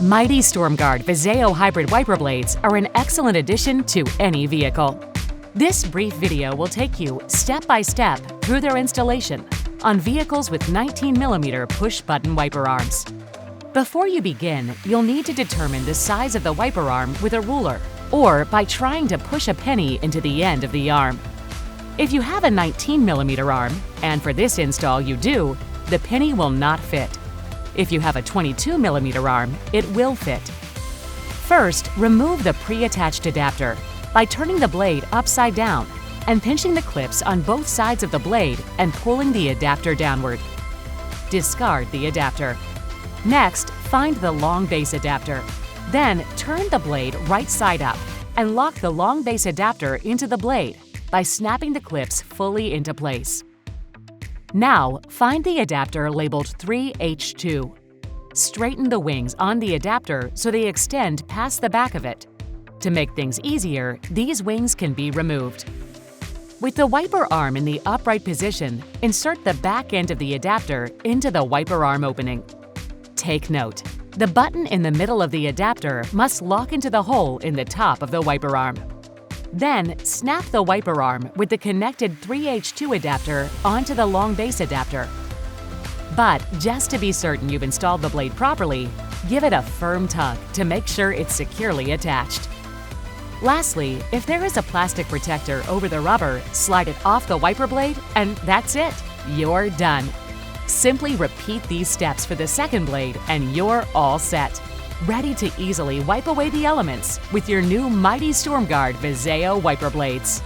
Mighty StormGuard VISAO hybrid wiper blades are an excellent addition to any vehicle. This brief video will take you step by step through their installation on vehicles with 19mm push-button wiper arms. Before you begin, you'll need to determine the size of the wiper arm with a ruler or by trying to push a penny into the end of the arm. If you have a 19mm arm, and for this install you do, the penny will not fit. If you have a 22mm arm, it will fit. First, remove the pre-attached adapter by turning the blade upside down and pinching the clips on both sides of the blade and pulling the adapter downward. Discard the adapter. Next, find the long base adapter. Then, turn the blade right side up and lock the long base adapter into the blade by snapping the clips fully into place. Now, find the adapter labeled 3H2. Straighten the wings on the adapter so they extend past the back of it. To make things easier, these wings can be removed. With the wiper arm in the upright position, insert the back end of the adapter into the wiper arm opening. Take note, the button in the middle of the adapter must lock into the hole in the top of the wiper arm. Then, snap the wiper arm with the connected 3H2 adapter onto the long base adapter. But just to be certain you've installed the blade properly, give it a firm tug to make sure it's securely attached. Lastly, if there is a plastic protector over the rubber, slide it off the wiper blade and that's it, you're done. Simply repeat these steps for the second blade and you're all set. Ready to easily wipe away the elements with your new Mighty StormGuard VISAO wiper blades.